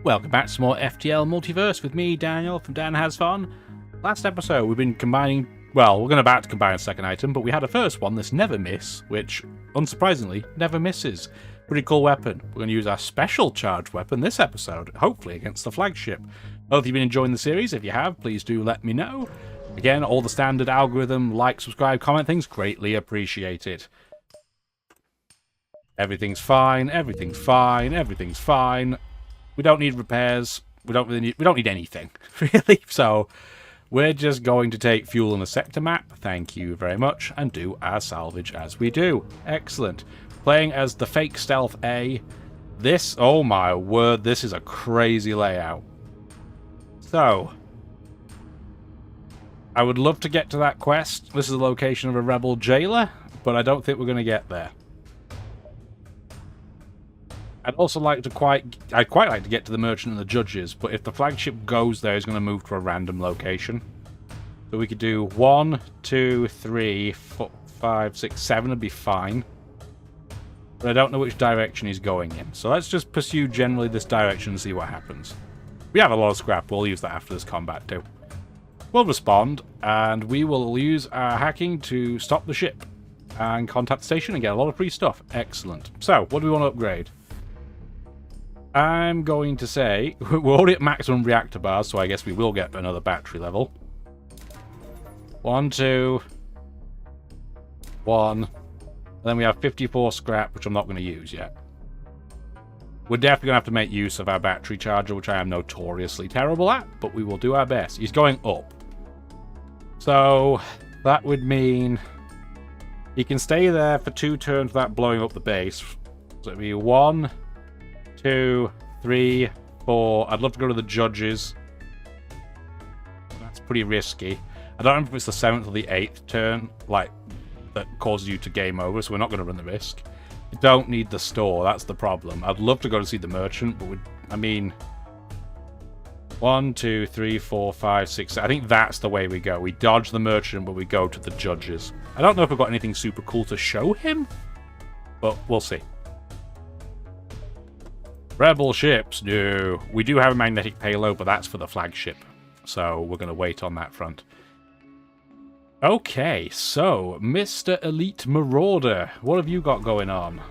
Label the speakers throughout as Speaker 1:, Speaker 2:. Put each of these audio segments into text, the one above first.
Speaker 1: Welcome back to some more FTL Multiverse with me, Daniel, from Dan Has Fun. Last episode, we've been combining... Well, we're about to combine a second item, but we had a first one, this Never Miss, which, unsurprisingly, never misses. Pretty cool weapon. We're going to use our special charge weapon this episode, hopefully against the flagship. Hope you've been enjoying the series. If you have, please do let me know. Again, all the standard algorithm, like, subscribe, comment things, greatly appreciated. Everything's fine, everything's fine, everything's fine. We don't need repairs. We don't need anything, really. So we're just going to take fuel in a sector map. Thank you very much, and do our salvage as we do. Excellent. Playing as the fake stealth A. This, oh my word, this is a crazy layout. So I would love to get to that quest. This is the location of a rebel jailer, but I don't think we're going to get there. I'd also like to I'd quite like to get to the merchant and the judges, but if the flagship goes there, it's going to move to a random location. So we could do 1, 2, 3, 4, 5, 6, 7 would be fine. But I don't know which direction he's going in. So let's just pursue generally this direction and see what happens. We have a lot of scrap. We'll use that after this combat too. We'll respond, and we will use our hacking to stop the ship and contact the station and get a lot of free stuff. Excellent. So, what do we want to upgrade? I'm going to say, we're already at maximum reactor bars, so I guess we will get another battery level. 1, 2, 1. And then we have 54 scrap, which I'm not going to use yet. We're definitely going to have to make use of our battery charger, which I am notoriously terrible at, but we will do our best. He's going up. So, that would mean he can stay there for 2 turns without blowing up the base. So it'd be 1, 2, 3, 4. I'd love to go to the judges. That's pretty risky. I don't remember if it's the 7th or the 8th turn, like, that causes you to game over, so we're not going to run the risk. We don't need the store, that's the problem. I'd love to go to see the merchant, but I mean... 1, 2, 3, 4, 5, 6... I think that's the way we go. We dodge the merchant, but we go to the judges. I don't know if we've got anything super cool to show him, but we'll see. Rebel ships, no. We do have a magnetic payload, but that's for the flagship. So we're going to wait on that front. Okay, so Mr. Elite Marauder, what have you got going on?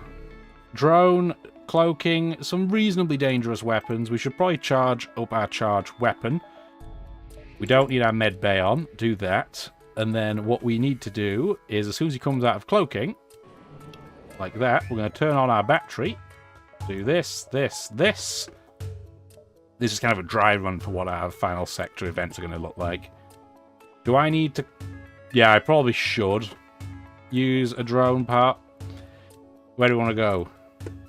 Speaker 1: Drone, cloaking, some reasonably dangerous weapons. We should probably charge up our charge weapon. We don't need our med bay on, do that. And then what we need to do is, as soon as he comes out of cloaking, like that, we're going to turn on our battery. Do this, this, this. This is kind of a dry run for what our final sector events are going to look like. Do I need to... Yeah, I probably should use a drone part. Where do we want to go?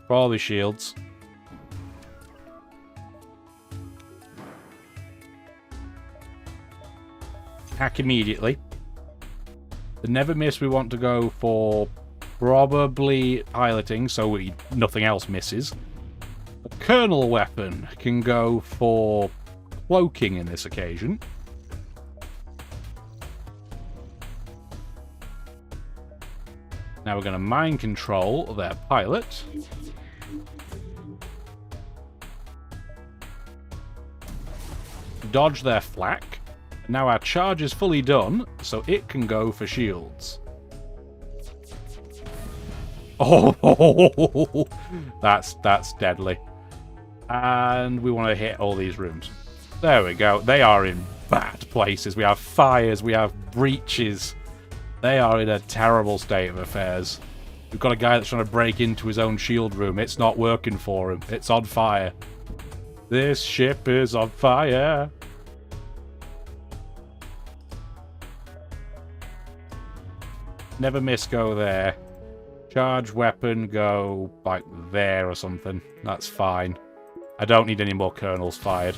Speaker 1: Probably shields. Hack immediately. The Never Miss we want to go for... Probably piloting, so nothing else misses. The Colonel weapon can go for cloaking in this occasion. Now we're going to mind control their pilot. Dodge their flak. Now our charge is fully done, so it can go for shields. Oh, that's deadly. And we want to hit all these rooms. There we go. They are in bad places. We have fires. We have breaches. They are in a terrible state of affairs. We've got a guy that's trying to break into his own shield room. It's not working for him. It's on fire. This ship is on fire. Never Miss go there. Charge weapon, go, like, there or something. That's fine. I don't need any more kernels fired.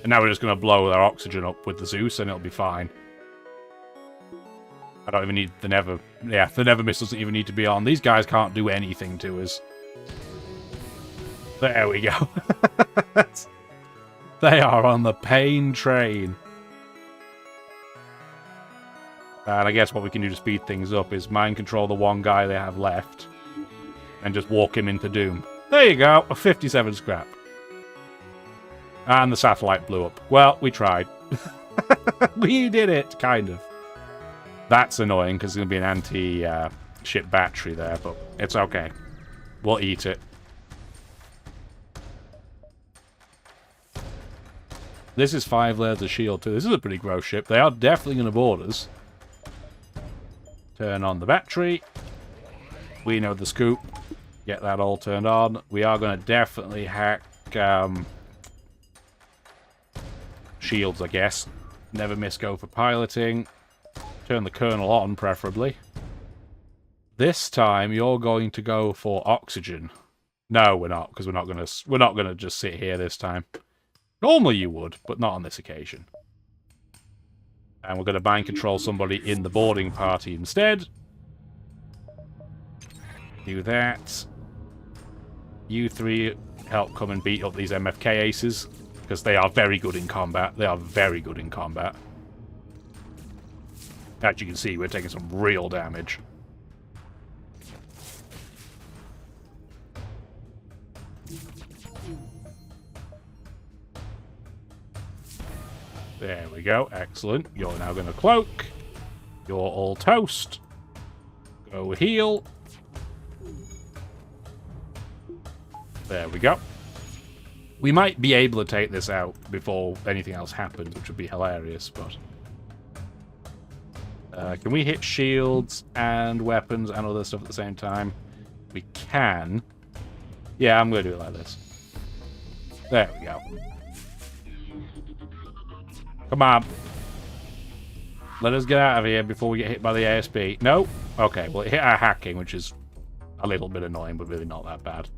Speaker 1: And now we're just going to blow their oxygen up with the Zeus, and it'll be fine. I don't even need the Never... Yeah, the Never Miss doesn't even need to be on. These guys can't do anything to us. There we go. They are on the pain train. And I guess what we can do to speed things up is mind control the one guy they have left. And just walk him into doom. There you go, a 57 scrap. And the satellite blew up. Well, we tried. We did it, kind of. That's annoying, because there's going to be an anti-ship battery there, but it's okay. We'll eat it. This is 5 layers of shield, too. This is a pretty gross ship. They are definitely going to board us. Turn on the battery. We know the scoop. Get that all turned on. We are going to definitely hack shields, I guess. Never miss go for piloting. Turn the kernel on, preferably. This time, you're going to go for oxygen. No, we're not, because we're not gonna just sit here this time. Normally you would, but not on this occasion. And we're going to mind control somebody in the boarding party instead. Do that. You three help come and beat up these MFK aces, because they are very good in combat. They are very good in combat. As you can see, we're taking some real damage. There we go. Excellent. You're now going to cloak. You're all toast. Go heal. There we go. We might be able to take this out before anything else happens, which would be hilarious, but... can we hit shields and weapons and other stuff at the same time? We can. Yeah, I'm going to do it like this. There we go. Come on. Let us get out of here before we get hit by the ASB. No? Okay, well, it hit our hacking, which is a little bit annoying, but really not that bad.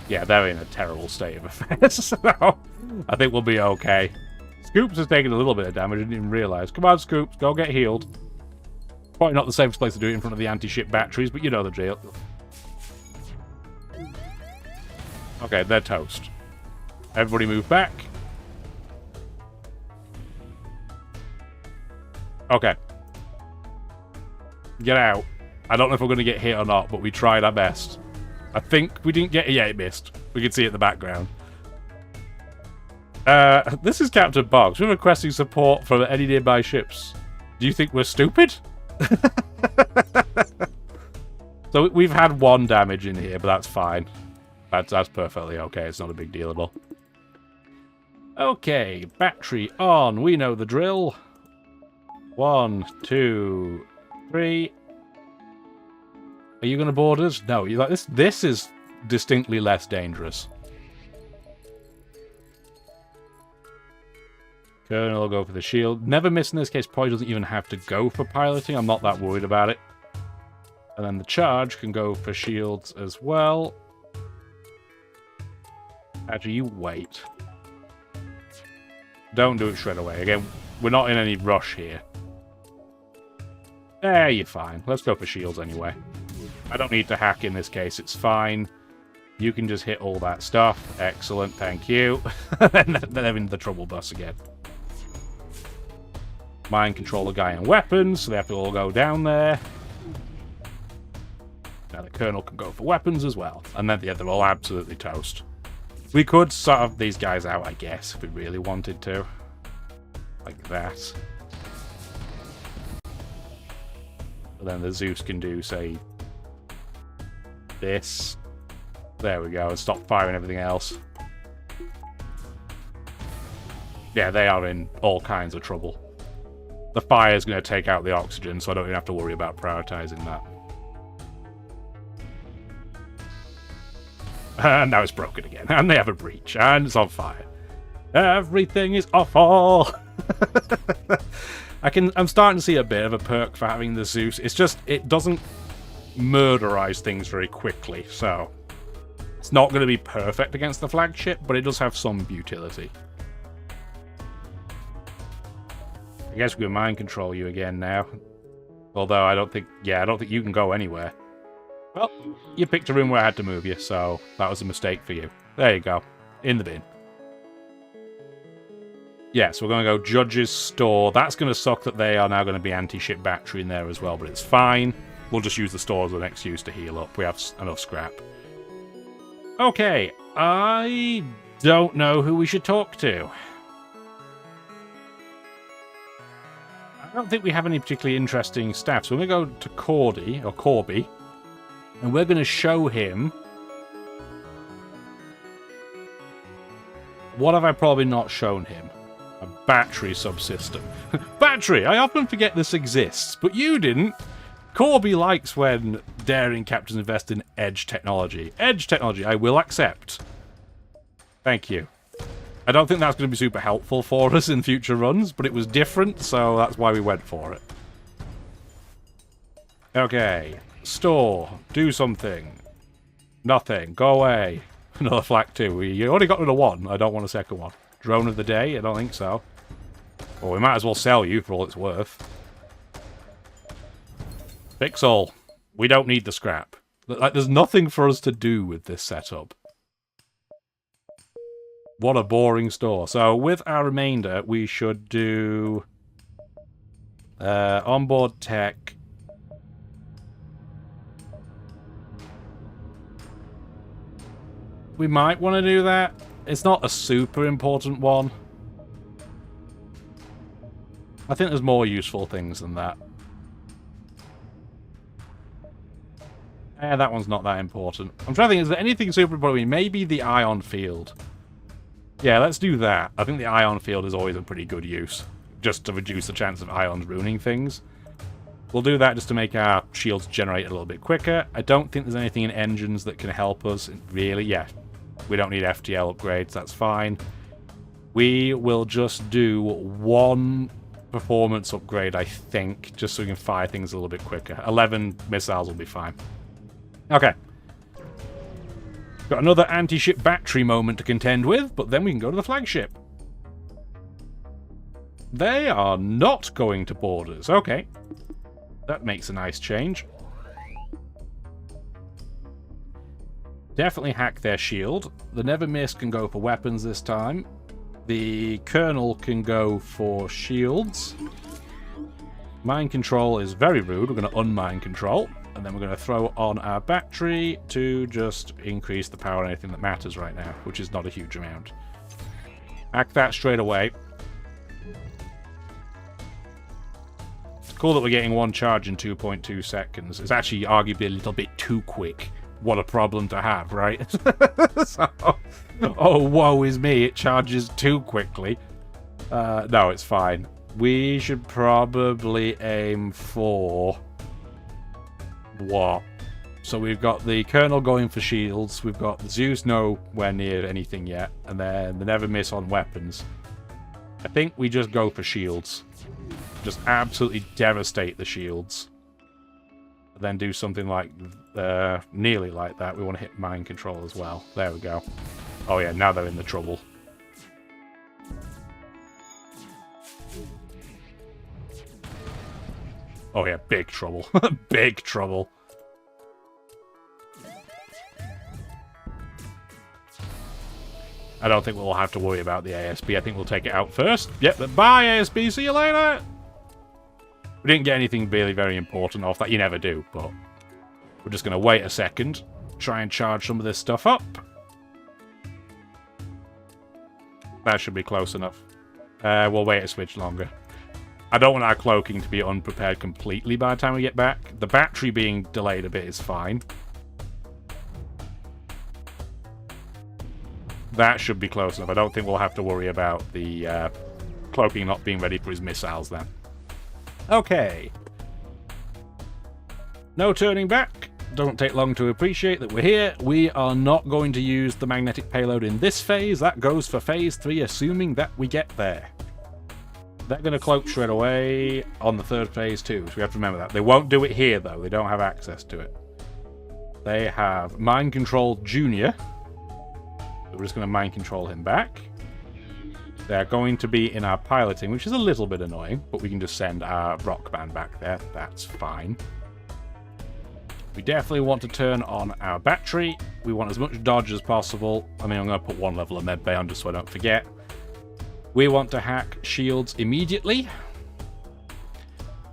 Speaker 1: Yeah, they're in a terrible state of affairs, so I think we'll be okay. Scoops has taken a little bit of damage, I didn't even realise. Come on, Scoops, go get healed. Probably not the safest place to do it in front of the anti-ship batteries, but you know the drill. Okay, they're toast. Everybody move back. Okay. Get out. I don't know if we're going to get hit or not, but we tried our best. I think we didn't get... Yeah, it missed. We can see it in the background. This is Captain Boggs. We're requesting support from any nearby ships. Do you think we're stupid? So we've had 1 damage in here, but that's fine. That's perfectly okay. It's not a big deal at all. Okay, battery on. We know the drill. 1, 2, 3. Are you going to board us? No, you like this. This is distinctly less dangerous. Colonel will go for the shield. Never miss in this case. Probably doesn't even have to go for piloting. I'm not that worried about it. And then the charge can go for shields as well. Actually, you wait. Don't do it straight away. Again, we're not in any rush here. You're fine. Let's go for shields anyway. I don't need to hack in this case. It's fine. You can just hit all that stuff. Excellent. Thank you. Then they're in the trouble bus again. Mind control the guy in weapons, so they have to all go down there. Now the Colonel can go for weapons as well. And then, yeah, they're all absolutely toast. We could sort of these guys out, I guess, if we really wanted to. Like that. But then the Zeus can do, say, this. There we go, and stop firing everything else. Yeah, they are in all kinds of trouble. The fire is going to take out the oxygen, so I don't even have to worry about prioritizing that. And now it's broken again, and they have a breach, and it's on fire. Everything is awful! I'm starting to see a bit of a perk for having the Zeus. It's just, it doesn't murderize things very quickly, so... It's not going to be perfect against the flagship, but it does have some utility. I guess we can mind control you again now. Although I don't think you can go anywhere. Well, you picked a room where I had to move you, so that was a mistake for you. There you go. In the bin. Yeah, so we're going to go Judge's Store. That's going to suck that they are now going to be anti-ship battery in there as well, but it's fine. We'll just use the store as an excuse to heal up. We have enough scrap. Okay, I don't know who we should talk to. I don't think we have any particularly interesting staff, so we're going to go to Corby, and we're going to show him... What have I probably not shown him? A battery subsystem. Battery! I often forget this exists, but you didn't. Corby likes when daring captains invest in edge technology. Edge technology, I will accept. Thank you. I don't think that's going to be super helpful for us in future runs, but it was different, so that's why we went for it. Okay. Store. Do something. Nothing. Go away. Another flak too. You already got rid of one. I don't want a second one. Drone of the day? I don't think so. Well, we might as well sell you for all it's worth. Fix all. We don't need the scrap. Like, there's nothing for us to do with this setup. What a boring store. So, with our remainder, we should do... onboard tech... We might want to do that. It's not a super important one. I think there's more useful things than that. That one's not that important. I'm trying to think, is there anything super important? Maybe the ion field. Yeah, let's do that. I think the ion field is always a pretty good use. Just to reduce the chance of ions ruining things. We'll do that just to make our shields generate a little bit quicker. I don't think there's anything in engines that can help us. Really, yeah. We don't need FTL upgrades, that's fine. We will just do one performance upgrade, I think, just so we can fire things a little bit quicker. 11 missiles will be fine. Okay. Got another anti-ship battery moment to contend with, but then we can go to the flagship. They are not going to borders. Okay. That makes a nice change. Definitely hack their shield. The Never Miss can go for weapons this time. The Colonel can go for shields. Mind control is very rude. We're going to unmind control. And then we're going to throw on our battery to just increase the power on anything that matters right now, which is not a huge amount. Hack that straight away. It's cool that we're getting one charge in 2.2 seconds. It's actually arguably a little bit too quick. What a problem to have, right? So, oh, woe is me, it charges too quickly. No, it's fine. We should probably aim for... what? So we've got the Colonel going for shields, we've got the Zeus nowhere near anything yet, and then the Never Miss on weapons. I think we just go for shields. Just absolutely devastate the shields. Then do something like, nearly like that. We want to hit mind control as well. There we go. Oh yeah, now they're in the trouble. Oh yeah, big trouble. Big trouble. I don't think we'll have to worry about the ASB. I think we'll take it out first. Yep, bye ASB, see you later! We didn't get anything really very important off that. You never do, but we're just going to wait a second. Try and charge some of this stuff up. That should be close enough. We'll wait a switch longer. I don't want our cloaking to be unprepared completely by the time we get back. The battery being delayed a bit is fine. That should be close enough. I don't think we'll have to worry about the cloaking not being ready for his missiles then. Okay. No turning back. Doesn't take long to appreciate that we're here. We are not going to use the magnetic payload in this phase. That goes for phase 3, assuming that we get there. They're going to cloak straight away on the third phase too, so we have to remember that. They won't do it here, though. They don't have access to it. They have Mind Control Junior. So we're just going to Mind Control him back. They're going to be in our piloting, which is a little bit annoying, but we can just send our rock band back there. That's fine. We definitely want to turn on our battery. We want as much dodge as possible. I mean, I'm going to put one level of med bay on just so I don't forget. We want to hack shields immediately.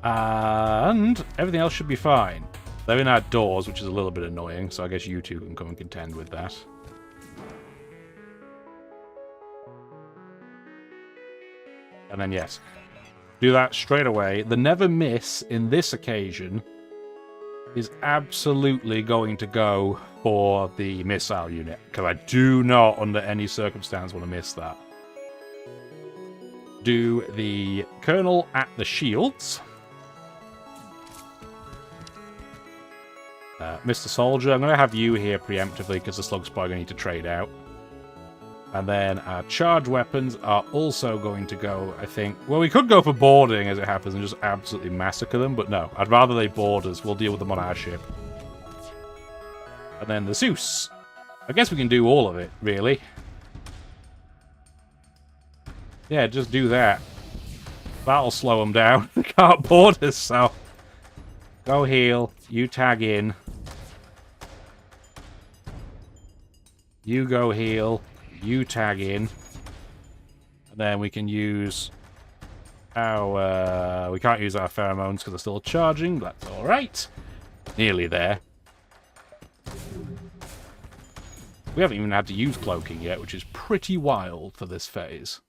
Speaker 1: And everything else should be fine. They're in our doors, which is a little bit annoying, so I guess you two can come and contend with that. And then, yes, do that straight away. The never miss in this occasion is absolutely going to go for the missile unit, because I do not, under any circumstance, want to miss that. Do the colonel at the shields. Mr. Soldier, I'm going to have you here preemptively because the slug's probably going to need to trade out. And then our charge weapons are also going to go, I think... Well, we could go for boarding as it happens and just absolutely massacre them, but no. I'd rather they board us. We'll deal with them on our ship. And then the Zeus. I guess we can do all of it, really. Yeah, just do that. That'll slow them down. They can't board us, so... Go heal. You tag in. You go heal. You tag in. And then we can use our... we can't use our pheromones because they're still charging. That's alright. Nearly there. We haven't even had to use cloaking yet, which is pretty wild for this phase.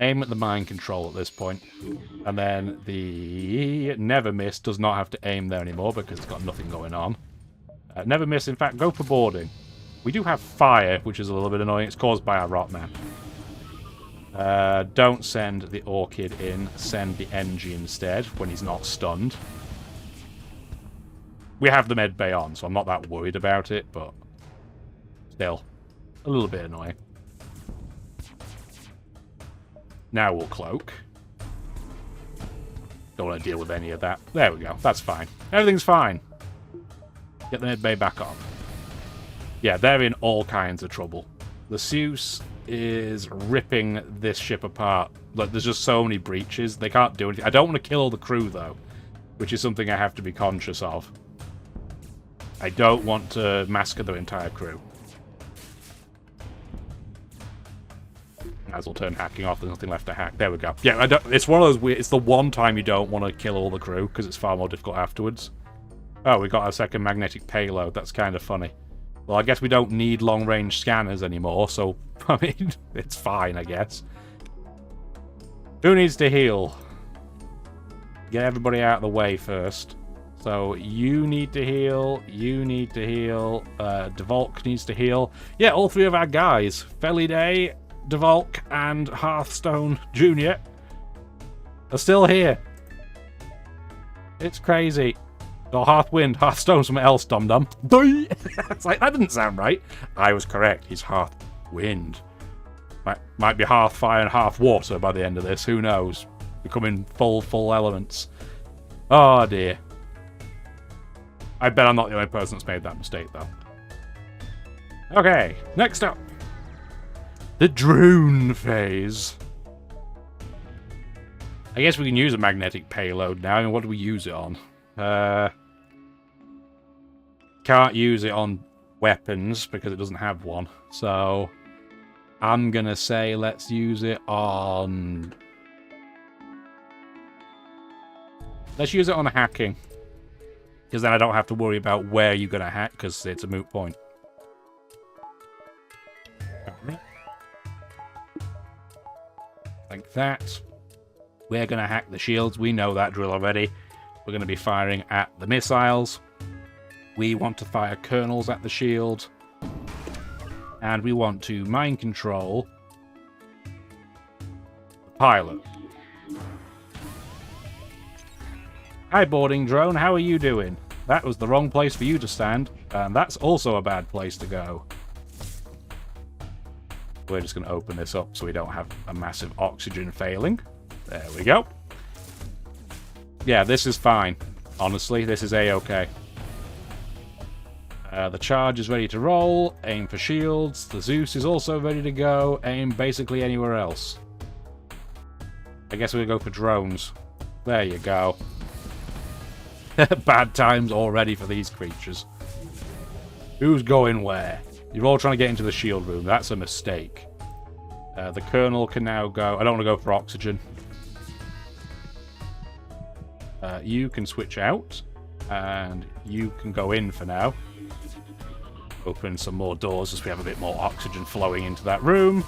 Speaker 1: Aim at the mind control at this point. And then the never miss does not have to aim there anymore because it's got nothing going on. Never miss, in fact, go for boarding. We do have fire, which is a little bit annoying. It's caused by our Rotman. Don't send the Orchid in. Send the Engie instead when he's not stunned. We have the med bay on, so I'm not that worried about it, but still, a little bit annoying. Now we'll cloak. Don't want to deal with any of that. There we go. That's fine. Everything's fine. Get the mid-bay back on. Yeah, they're in all kinds of trouble. The Zeus is ripping this ship apart. Look, there's just so many breaches. They can't do anything. I don't want to kill all the crew, though, which is something I have to be conscious of. I don't want to massacre the entire crew. Might as well turn hacking off. There's nothing left to hack. There we go. Yeah, it's one of those weird... It's the one time you don't want to kill all the crew, because it's far more difficult afterwards. Oh, we got our second magnetic payload. That's kind of funny. Well, I guess we don't need long-range scanners anymore, so, I mean, it's fine, I guess. Who needs to heal? Get everybody out of the way first. So, you need to heal, you need to heal, Devolk needs to heal. Yeah, all three of our guys. Feliday, Devolk, and Hearthstone Jr. are still here. It's crazy. Or Hearthwind. Hearthstone's something else, dum-dum. It's like, that didn't sound right. I was correct. He's Hearthwind. Might be Hearthfire and Hearthwater by the end of this. Who knows? Becoming full elements. Oh, dear. I bet I'm not the only person that's made that mistake, though. Okay, next up. The drone phase. I guess we can use a magnetic payload now. I mean, what do we use it on? Can't use it on weapons because it doesn't have one. So I'm gonna say let's use it on... Let's use it on hacking. Because then I don't have to worry about where you're gonna hack because it's a moot point. Like that. We're gonna hack the shields. We know that drill already. We're going to be firing at the missiles. We want to fire kernels at the shield. And we want to mind control the pilot. Hi, boarding drone. How are you doing? That was the wrong place for you to stand. And that's also a bad place to go. We're just going to open this up so we don't have a massive oxygen failing. There we go. Yeah, this is fine. Honestly, this is A-okay. The charge is ready to roll. Aim for shields. The Zeus is also ready to go. Aim basically anywhere else. I guess we'll go for drones. There you go. Bad times already for these creatures. Who's going where? You're all trying to get into the shield room. That's a mistake. The Colonel can now go... I don't want to go for oxygen. You can switch out. And you can go in for now. Open some more doors as we have a bit more oxygen flowing into that room.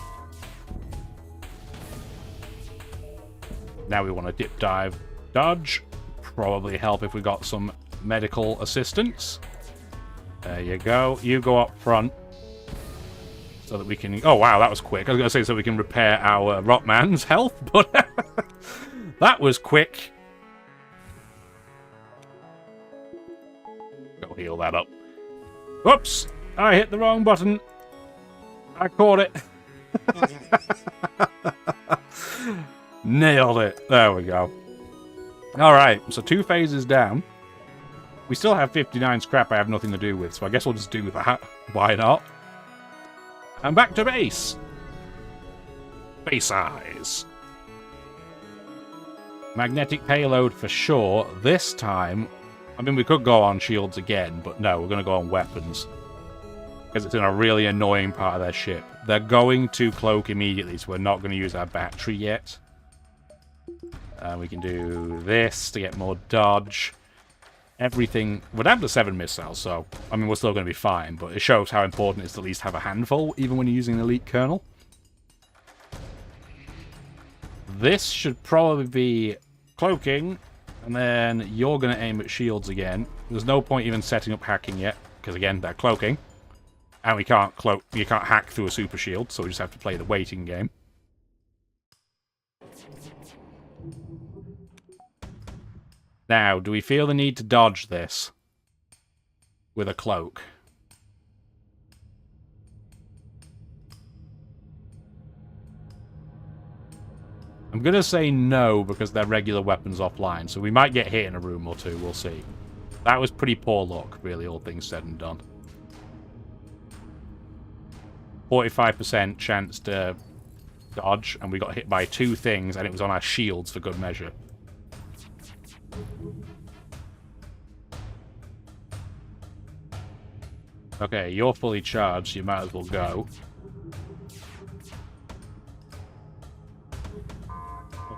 Speaker 1: Now we want to dip, dive, dodge. Probably help if we got some medical assistance. There you go. You go up front. So that we can... Oh, wow, that was quick. I was going to say so we can repair our Rockman's health, but that was quick. Go heal that up. Whoops! I hit the wrong button. I caught it. Nailed it. There we go. Alright, so 2 phases down. We still have 59 scrap I have nothing to do with, so I guess we'll just do that. Why not? And back to base. Base eyes. Magnetic payload for sure. This time, I mean, we could go on shields again, but no, we're going to go on weapons. Because it's in a really annoying part of their ship. They're going to cloak immediately, so we're not going to use our battery yet. We can do this to get more dodge. Everything... We're down to 7 missiles, so... I mean, we're still going to be fine, but it shows how important it is to at least have a handful, even when you're using an elite colonel. This should probably be cloaking, and then you're going to aim at shields again. There's no point even setting up hacking yet, because again, they're cloaking. And we can't cloak... You can't hack through a super shield, so we just have to play the waiting game. Now, do we feel the need to dodge this with a cloak? I'm going to say no because they're regular weapons offline, so we might get hit in a room or two, we'll see. That was pretty poor luck, really, all things said and done. 45% chance to dodge, and we got hit by 2 things, and it was on our shields for good measure. Okay, you're fully charged, so you might as well go.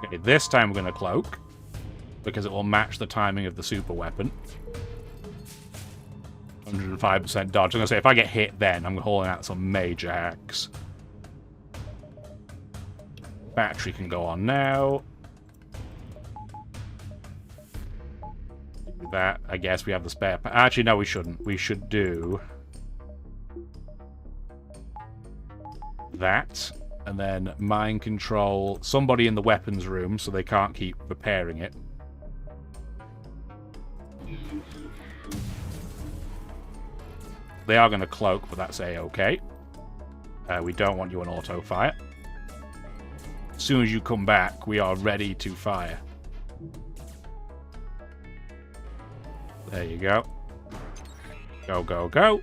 Speaker 1: Okay, this time we're going to cloak, because it will match the timing of the super weapon. 105% dodge. I'm going to say, if I get hit then, I'm holding out some major hacks. Battery can go on now. That, I guess we have the spare... Actually, no, we shouldn't. We should do... that. And then mind control somebody in the weapons room so they can't keep repairing it. They are going to cloak, but that's A-okay. We don't want you on auto fire. As soon as you come back, we are ready to fire. There you go. Go, go, go.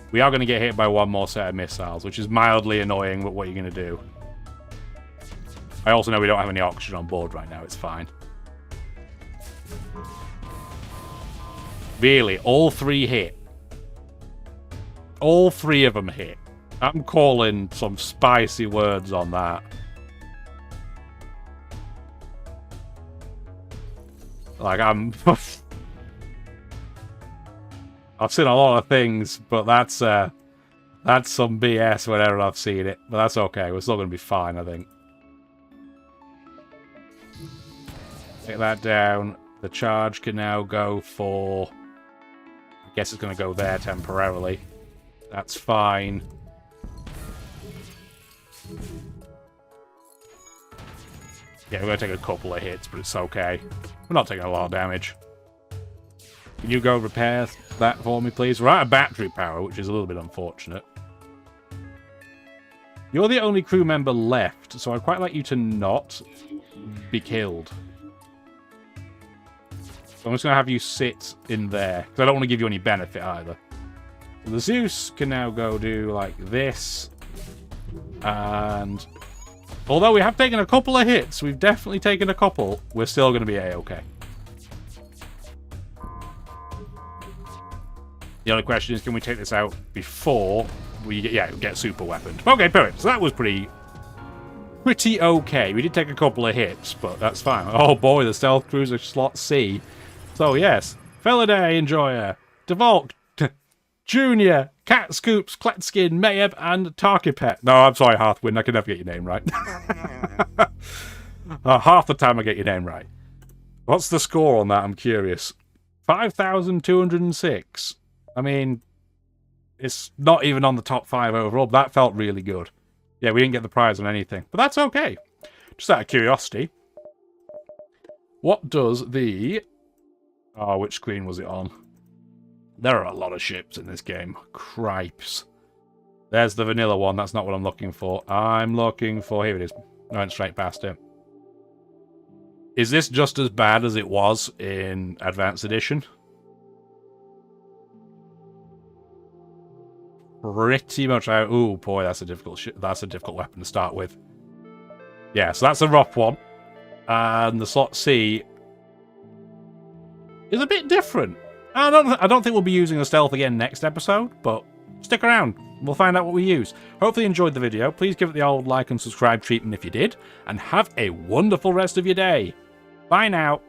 Speaker 1: We are going to get hit by 1 more set of missiles, which is mildly annoying, but what are you going to do? I also know we don't have any oxygen on board right now. It's fine. Really, all 3 hit. All 3 of them hit. I'm calling some spicy words on that. Like, I'm... I've seen a lot of things, but that's some BS whenever I've seen it. But that's okay. We're still going to be fine, I think. Take that down. The charge can now go for... I guess it's going to go there temporarily. That's fine. Yeah, we're going to take a couple of hits, but it's okay. We're not taking a lot of damage. Can you go repair that for me, please? We're out of battery power, which is a little bit unfortunate. You're the only crew member left, so I'd quite like you to not be killed. So I'm just going to have you sit in there, because I don't want to give you any benefit either. So the Zeus can now go do like this. And although we have taken a couple of hits, we've definitely taken a couple, we're still going to be A-okay. The only question is, can we take this out before we get super weaponed? Okay, perfect. So that was pretty okay. We did take a couple of hits, but that's fine. Oh boy, the stealth cruiser slot C. So yes, Felidae Enjoyer, Devolk, Junior, Cat Scoops, Kletskin, Mayeb, and Tarkipet. No, I'm sorry, Hearthwind. I can never get your name right. Half the time I get your name right. What's the score on that? I'm curious. 5,206. I mean, it's not even on the top 5 overall, but that felt really good. Yeah, we didn't get the prize on anything, but that's okay. Just out of curiosity. What does the... Oh, which screen was it on? There are a lot of ships in this game. Cripes. There's the vanilla one. That's not what I'm looking for. I'm looking for... Here it is. I went straight past it. Is this just as bad as it was in Advanced Edition? Pretty much out. Oh boy, that's a difficult weapon to start with. Yeah, so that's a rough one. And the slot C is a bit different. I don't think we'll be using the stealth again next episode, but stick around. We'll find out what we use. Hopefully you enjoyed the video. Please give it the old like and subscribe treatment if you did, and have a wonderful rest of your day. Bye now.